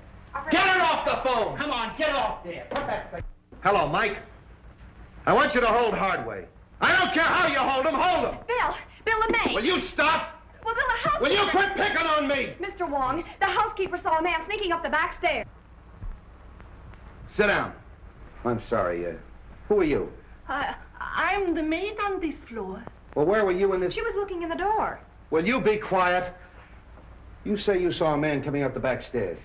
Get it off the phone! Come on, get off there. Put that thing. Hello, Mike. I want you to hold Hardway. I don't care how you hold him, hold him! Bill the maid. Will you stop? Well, Bill, the housekeeper... Will you quit picking on me? Mr. Wong, the housekeeper saw a man sneaking up the back stairs. Sit down. I'm sorry, who are you? I'm the maid on this floor. Well, where were you in this... She was looking in the door. Will you be quiet? You say you saw a man coming up the back stairs.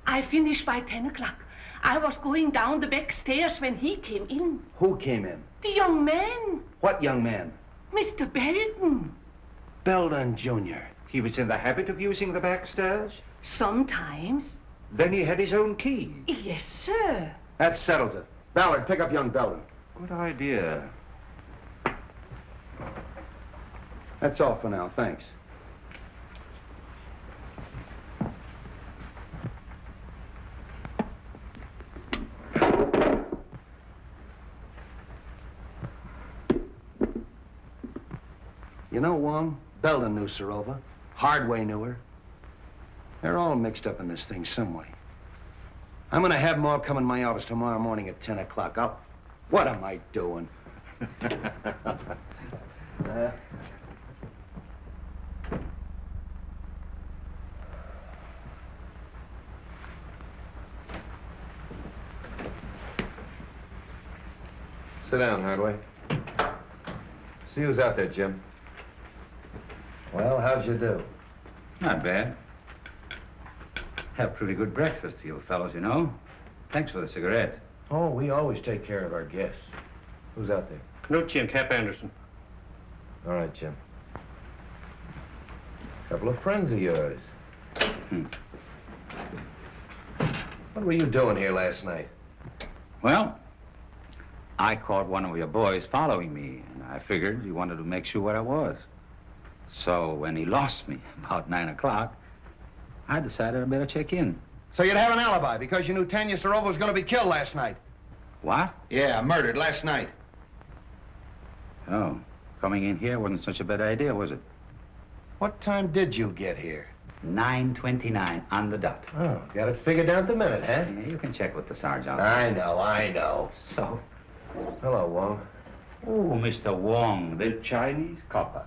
I finished by 10 o'clock. I was going down the back stairs when he came in. Who came in? The young man. What young man? Mr. Belden. Belden Jr. He was in the habit of using the back stairs? Sometimes. Then he had his own key? Yes, sir. That settles it. Ballard, pick up young Belden. Good idea. That's all for now, thanks. You know, Wong, Belden knew Soroba. Hardway knew her. They're all mixed up in this thing some way. I'm gonna have them all come in my office tomorrow morning at 10 o'clock. What am I doing? Sit down, Hardway. See who's out there, Jim. Well, how'd you do? Not bad. Have pretty good breakfast, you fellows, you know. Thanks for the cigarettes. Oh, we always take care of our guests. Who's out there? Knucci and Cap Anderson. All right, Jim. Couple of friends of yours. What were you doing here last night? Well, I caught one of your boys following me, and I figured he wanted to make sure where I was. So when he lost me about 9 o'clock, I decided I better check in. So you'd have an alibi because you knew Tanya Soroba was going to be killed last night. What? Yeah, murdered last night. Oh, coming in here wasn't such a bad idea, was it? What time did you get here? 9:29 on the dot. Oh, got it figured down to the minute, huh? Yeah, you can check with the sergeant. I know. So? Hello, Wong. Oh, Mr. Wong, the Chinese copper.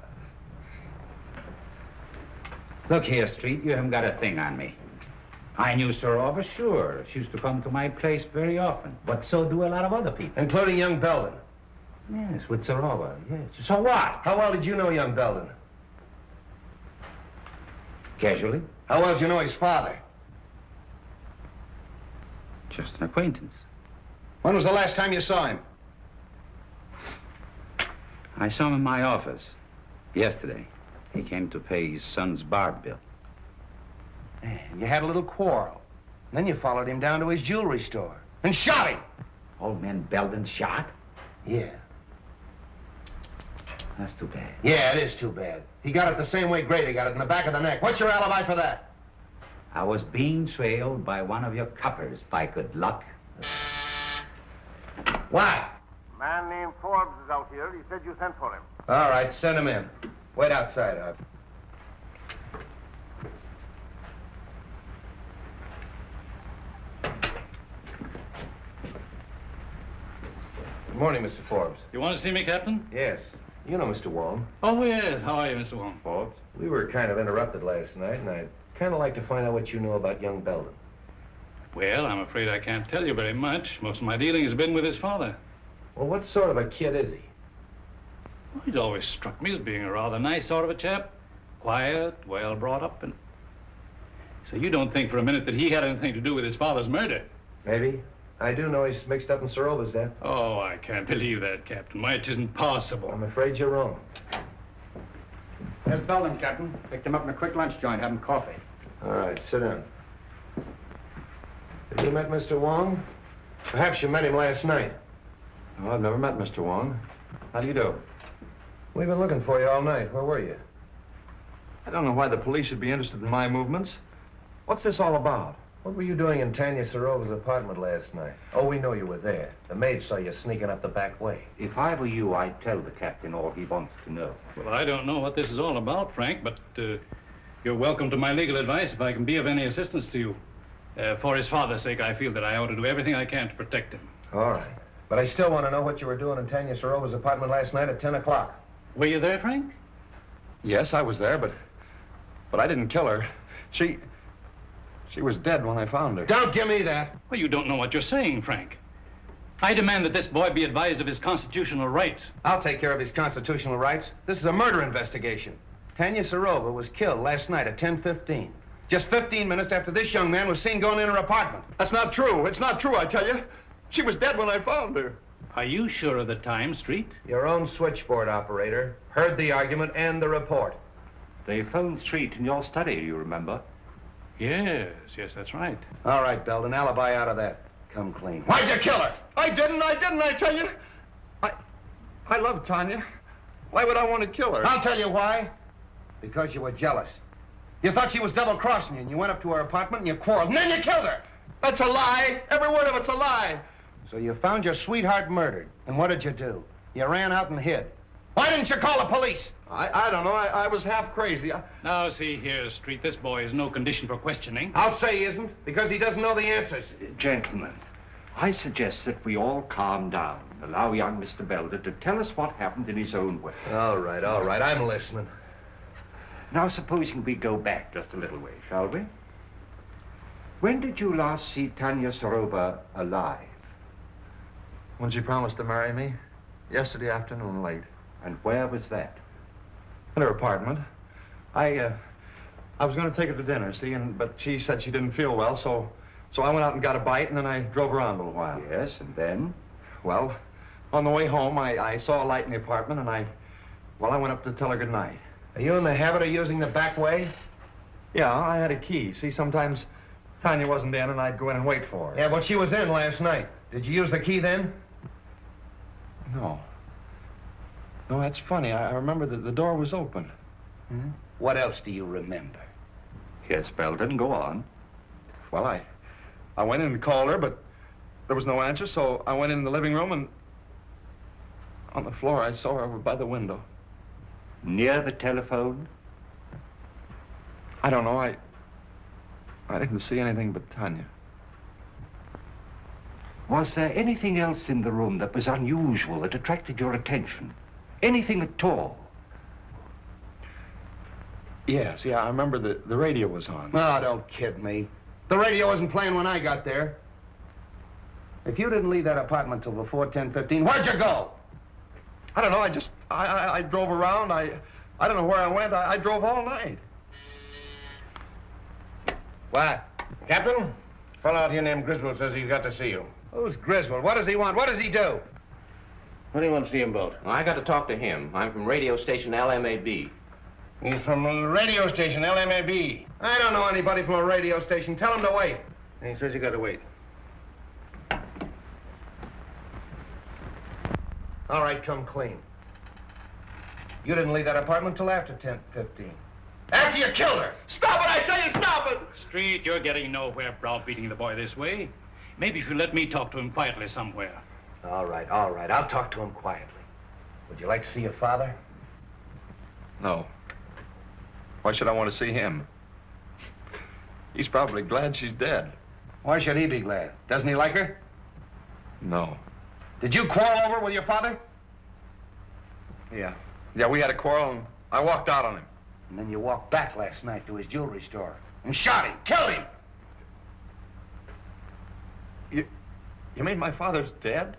Look here, Street, you haven't got a thing on me. I knew Soroba, sure. She used to come to my place very often. But so do a lot of other people. Including young Belden. Yes, with Soroba, yes. So what? How well did you know young Belden? Casually. How well did you know his father? Just an acquaintance. When was the last time you saw him? I saw him in my office yesterday. He came to pay his son's bar bill. And you had a little quarrel. And then you followed him down to his jewelry store and shot him. Old man Belden shot? Yeah. That's too bad. Yeah, it is too bad. He got it the same way Grady got it, in the back of the neck. What's your alibi for that? I was being trailed by one of your coppers, by good luck. Why? A man named Forbes is out here. He said you sent for him. All right, send him in. Wait outside, Art. Good morning, Mr. Forbes. You want to see me, Captain? Yes. You know Mr. Wong. Oh, yes. How are you, Mr. Wong? Forbes? We were kind of interrupted last night, and I'd kind of like to find out what you know about young Belden. Well, I'm afraid I can't tell you very much. Most of my dealing has been with his father. Well, what sort of a kid is he? Well, he's always struck me as being a rather nice sort of a chap. Quiet, well brought up, and... So you don't think for a minute that he had anything to do with his father's murder? Maybe. I do know he's mixed up in Sorova's death. Oh, I can't believe that, Captain. Why, it isn't possible. I'm afraid you're wrong. There's Belden, Captain. Picked him up in a quick lunch joint, having coffee. All right, sit down. Have you met Mr. Wong? Perhaps you met him last night. No, I've never met Mr. Wong. How do you do? We've been looking for you all night. Where were you? I don't know why the police should be interested in my movements. What's this all about? What were you doing in Tanya Sorova's apartment last night? Oh, we know you were there. The maid saw you sneaking up the back way. If I were you, I'd tell the captain all he wants to know. Well, I don't know what this is all about, Frank, but you're welcome to my legal advice if I can be of any assistance to you. For his father's sake, I feel that I ought to do everything I can to protect him. All right. But I still want to know what you were doing in Tanya Sorova's apartment last night at 10 o'clock. Were you there, Frank? Yes, I was there, but I didn't kill her. She was dead when I found her. Don't give me that. Well, you don't know what you're saying, Frank. I demand that this boy be advised of his constitutional rights. I'll take care of his constitutional rights. This is a murder investigation. Tanya Sorova was killed last night at 10:15. Just 15 minutes after this young man was seen going in her apartment. That's not true. It's not true, I tell you. She was dead when I found her. Are you sure of the time, Street? Your own switchboard operator heard the argument and the report. They phoned Street in your study, you remember? Yes, that's right. All right, Belden, alibi out of that. Come clean. Why'd you kill her? I didn't, I tell you. I love Tanya. Why would I want to kill her? I'll tell you why. Because you were jealous. You thought she was double-crossing you, and you went up to her apartment and you quarreled, and then you killed her. That's a lie. Every word of it's a lie. So you found your sweetheart murdered, and what did you do? You ran out and hid. Why didn't you call the police? I don't know. I was half crazy. Now, see here, Street, this boy is no condition for questioning. I'll say he isn't, because he doesn't know the answers. Gentlemen, I suggest that we all calm down. Allow young Mr. Belden to tell us what happened in his own way. All right. I'm listening. Now, supposing we go back just a little way, shall we? When did you last see Tanya Sorova alive? When she promised to marry me. Yesterday afternoon, late. And where was that? In her apartment. I was going to take her to dinner, see, but she said she didn't feel well, so I went out and got a bite, and then I drove around a little while. Yes, and then? Well, on the way home, I saw a light in the apartment, and I went up to tell her good night. Are you in the habit of using the back way? Yeah, I had a key. See, sometimes Tanya wasn't in, and I'd go in and wait for her. Yeah, but she was in last night. Did you use the key then? No. No, that's funny. I remember that the door was open. Hmm? What else do you remember? Yes, Belden, go on. Well, I went in and called her, but there was no answer, so I went in the living room, and on the floor I saw her over by the window. Near the telephone? I don't know. I didn't see anything but Tanya. Was there anything else in the room that was unusual, that attracted your attention? Anything at all? Yes, I remember the radio was on. No, don't kid me. The radio wasn't playing when I got there. If you didn't leave that apartment till before 10:15, where'd you go? I don't know. I drove around. I don't know where I went. I drove all night. What? Captain, a fellow out here named Griswold says he's got to see you. Who's Griswold? What does he want? What does he do? What do you want to see him about? Well, I got to talk to him. I'm from radio station LMAB. He's from the radio station, LMAB. I don't know anybody from a radio station. Tell him to wait. And he says you got to wait. All right, come clean. You didn't leave that apartment till after 10:15. After you killed her! Stop it, I tell you, stop it! Street, you're getting nowhere browbeating the boy this way. Maybe if you let me talk to him quietly somewhere. All right. I'll talk to him quietly. Would you like to see your father? No. Why should I want to see him? He's probably glad she's dead. Why should he be glad? Doesn't he like her? No. Did you quarrel over with your father? Yeah, we had a quarrel and I walked out on him. And then you walked back last night to his jewelry store and shot him, killed him. You mean my father's dead?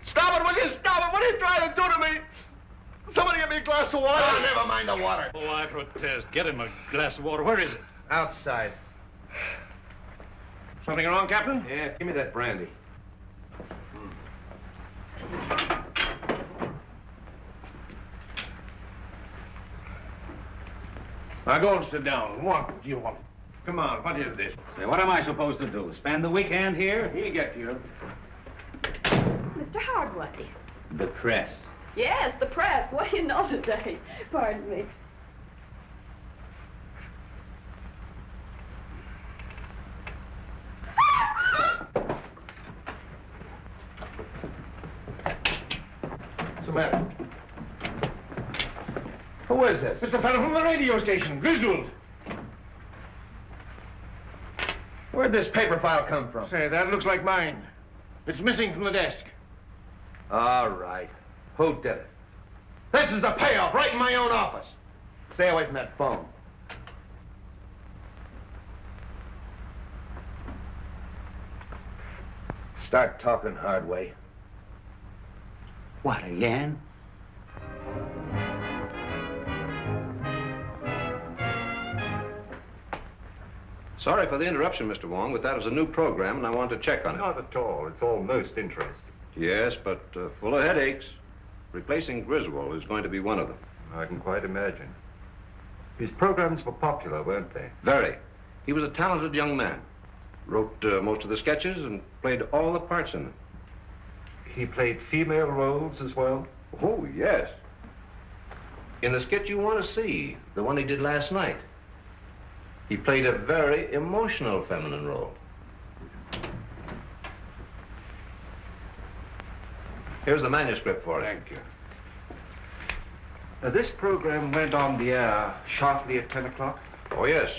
Stop it, will you? Stop it! What are you trying to do to me? Somebody get me a glass of water. Oh, never mind the water. Oh, I protest. Get him a glass of water. Where is it? Outside. Something wrong, Captain? Yeah, give me that brandy. Now go and sit down. What do you want? Come on, what is this? Say, what am I supposed to do? Spend the weekend here? He'll get you. Mr. Hardway. The press. Yes, the press. What do you know today? Pardon me. What's the matter? Who is this? It's the fellow from the radio station, Griswold. Where'd this paper file come from? Say, that looks like mine. It's missing from the desk. All right. Who did it? This is the payoff, right in my own office. Stay away from that phone. Start talking, Hardway. What, again? Sorry for the interruption, Mr. Wong, but that was a new program, and I wanted to check on it. Not at all. It's all most interesting. Yes, but full of headaches. Replacing Griswold is going to be one of them. I can quite imagine. His programs were popular, weren't they? Very. He was a talented young man. Wrote most of the sketches and played all the parts in them. He played female roles as well? Oh, yes. In the sketch you want to see, the one he did last night, he played a very emotional feminine role. Here's the manuscript for it. Thank you. This program went on the air sharply at 10 o'clock? Oh, yes.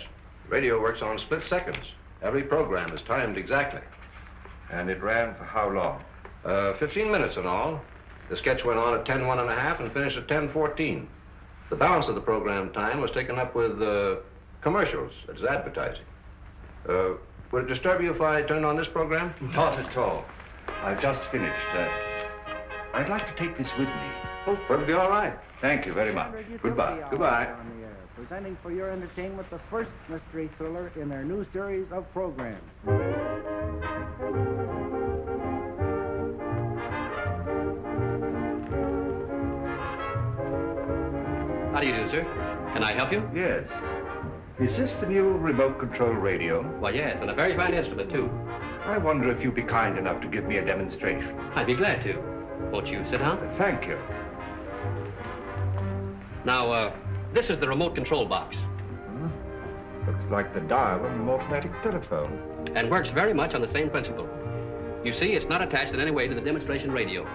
Radio works on split seconds. Every program is timed exactly. And it ran for how long? 15 minutes in all. The sketch went on at 10:01 and finished at 10:14. The balance of the program time was taken up with commercials. It's advertising. Would it disturb you if I turned on this program? Not at all. I've just finished. I'd like to take this with me. Oh, perfectly all right. Thank you very much. Goodbye. Goodbye. On the air, presenting for your entertainment the first mystery thriller in their new series of programs. How do you do, sir? Can I help you? Yes. Is this the new remote control radio? Why, yes, and a very fine instrument, too. I wonder if you'd be kind enough to give me a demonstration. I'd be glad to. Won't you sit down? Thank you. Now, this is the remote control box. Looks like the dial of an automatic telephone. And works very much on the same principle. You see, it's not attached in any way to the demonstration radio.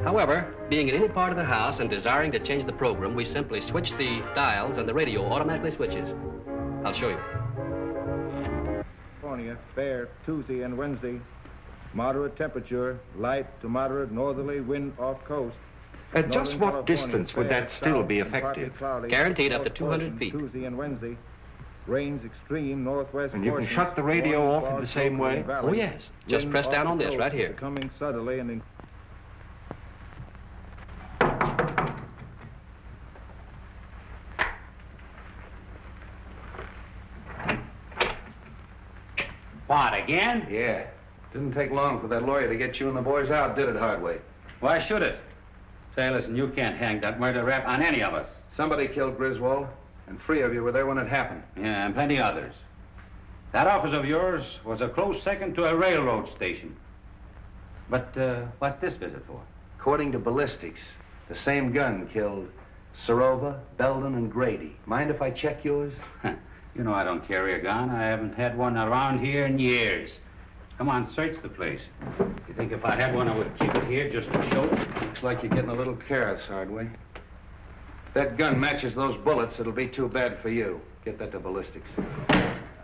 However, being in any part of the house and desiring to change the program, we simply switch the dials and the radio automatically switches. I'll show you. California, fair Tuesday and Wednesday. Moderate temperature, light to moderate northerly wind off coast. At just what distance would that still be effective? Guaranteed up to 200 feet. Tuesday and Wednesday. Rains extreme northwest. And you can shut the radio off in the same way? Oh, yes. Just press down on this right here. Coming suddenly and What, again? Yeah. Didn't take long for that lawyer to get you and the boys out, did it, Hardway? Why should it? Say, listen, you can't hang that murder rap on any of us. Somebody killed Griswold, and 3 of you were there when it happened. Yeah, and plenty others. That office of yours was a close second to a railroad station. But what's this visit for? According to ballistics, the same gun killed Serova, Belden, and Grady. Mind if I check yours? You know I don't carry a gun. I haven't had one around here in years. Come on, search the place. You think if I had one, I would keep it here just to show? Looks like you're getting a little careless, Hardway. If that gun matches those bullets, it'll be too bad for you. Get that to ballistics.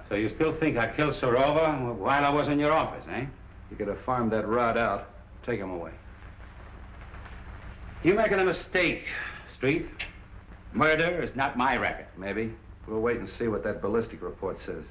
So you still think I killed Serova while I was in your office, eh? You could have farmed that rod out. Take him away. You're making a mistake, Street. Murder is not my racket. Maybe. We'll wait and see what that ballistic report says.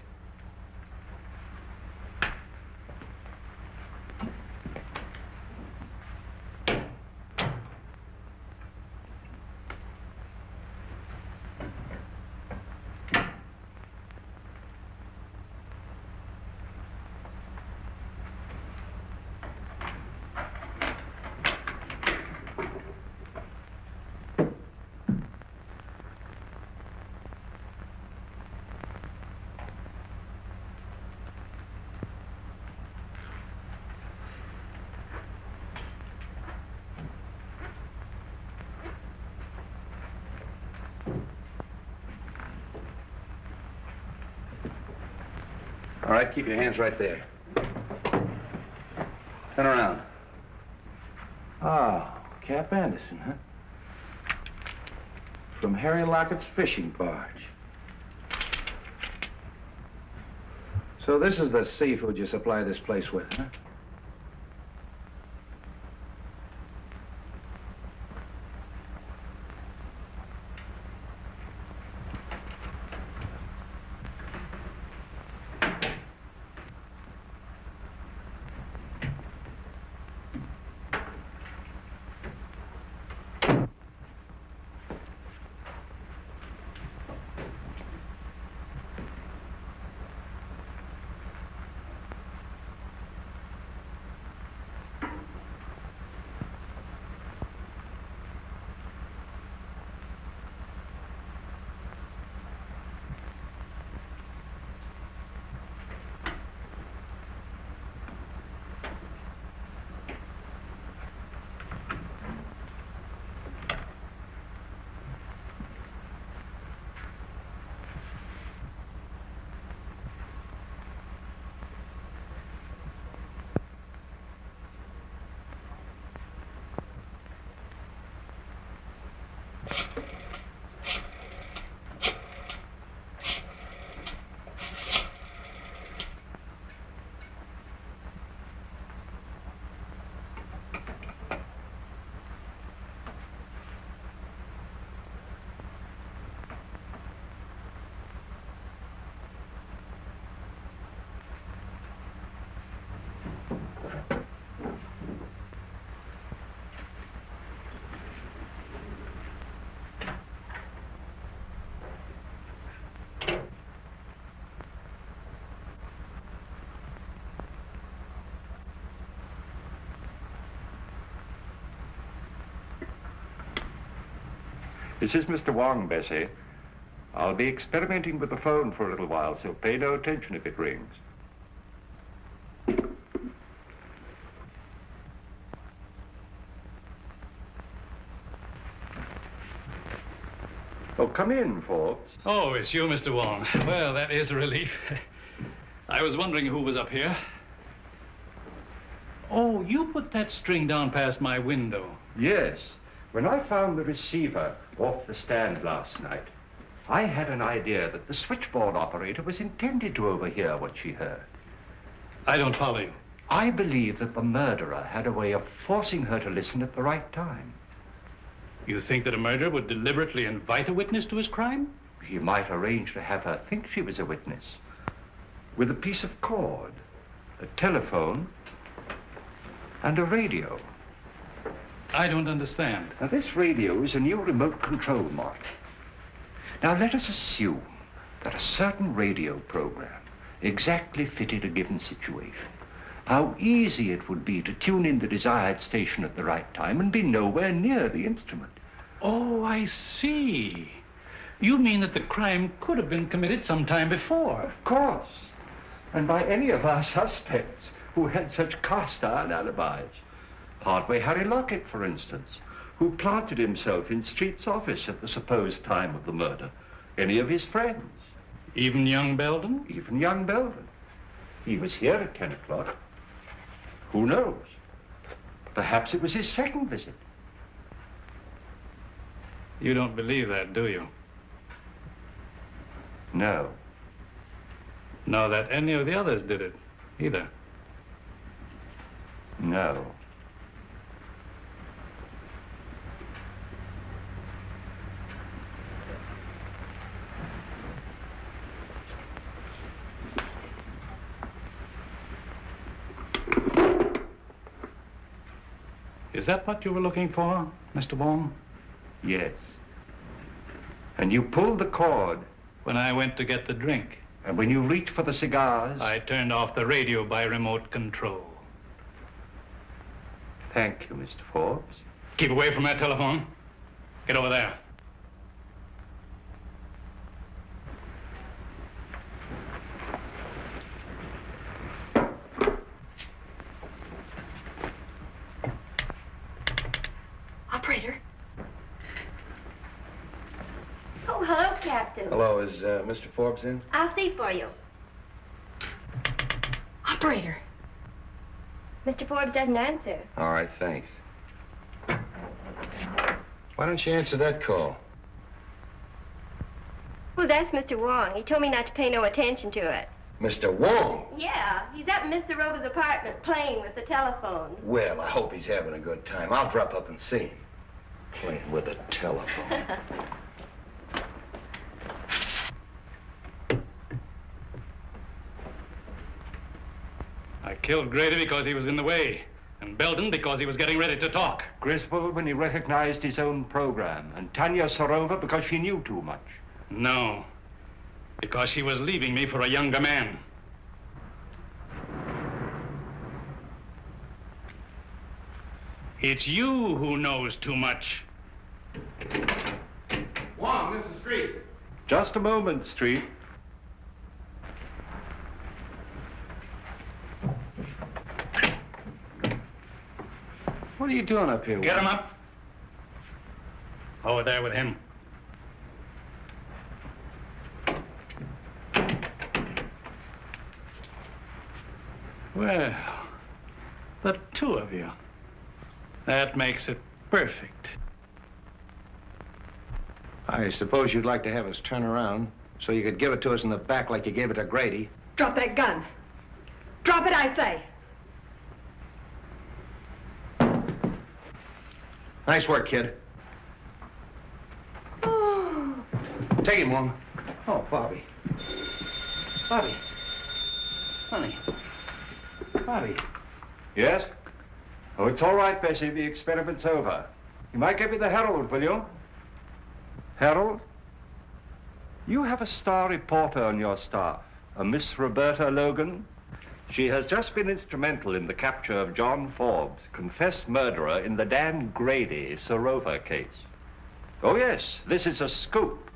All right, keep your hands right there. Turn around. Oh, Cap Anderson, huh? From Harry Lockett's fishing barge. So this is the seafood you supply this place with, huh? This is Mr. Wong, Bessie. I'll be experimenting with the phone for a little while, so pay no attention if it rings. Oh, come in, Forbes. Oh, it's you, Mr. Wong. Well, that is a relief. I was wondering who was up here. Oh, you put that string down past my window. Yes. When I found the receiver off the stand last night, I had an idea that the switchboard operator was intended to overhear what she heard. I don't follow you. I believe that the murderer had a way of forcing her to listen at the right time. You think that a murderer would deliberately invite a witness to his crime? He might arrange to have her think she was a witness. With a piece of cord, a telephone, and a radio. I don't understand. Now, this radio is a new remote control model. Now, let us assume that a certain radio program exactly fitted a given situation. How easy it would be to tune in the desired station at the right time and be nowhere near the instrument. Oh, I see. You mean that the crime could have been committed some time before? Of course. And by any of our suspects. who had such cast-iron alibis. Hardway Harry Lockett, for instance, who planted himself in Street's office at the supposed time of the murder. Any of his friends. Even young Belden? Even young Belden. He was here at 10 o'clock. Who knows? Perhaps it was his second visit. You don't believe that, do you? No. Nor that any of the others did it, either? No. Is that what you were looking for, Mr. Wong? Yes. And you pulled the cord. When I went to get the drink. And when you reached for the cigars. I turned off the radio by remote control. Thank you, Mr. Forbes. Keep away from that telephone. Get over there. Operator. Oh, hello, Captain. Hello, is Mr. Forbes in? I'll see for you. Operator. Mr. Forbes doesn't answer. All right, thanks. Why don't you answer that call? Well, that's Mr. Wong. He told me not to pay no attention to it. Mr. Wong? Yeah, he's up in Mr. Rover's apartment playing with the telephone. Well, I hope he's having a good time. I'll drop up and see him. Playing with a telephone. I killed Grady because he was in the way, and Belden because he was getting ready to talk. Griswold when he recognized his own program, and Tanya Sorova because she knew too much. No, because she was leaving me for a younger man. It's you who knows too much. Wong, this is Street. Just a moment, Street. What are you doing up here? Get him up. Over there with him. Well, the two of you. That makes it perfect. I suppose you'd like to have us turn around so you could give it to us in the back like you gave it to Grady. Drop that gun. Drop it, I say. Nice work, kid. Oh. Take him, Wong. Oh, Bobby. Bobby. Honey. Bobby. Yes? Oh, it's all right, Bessie. The experiment's over. You might give me the Herald, will you? Herald? You have a star reporter on your staff, a Miss Roberta Logan. She has just been instrumental in the capture of John Forbes, confessed murderer in the Dan Grady Sorova case. Oh, yes, this is a scoop.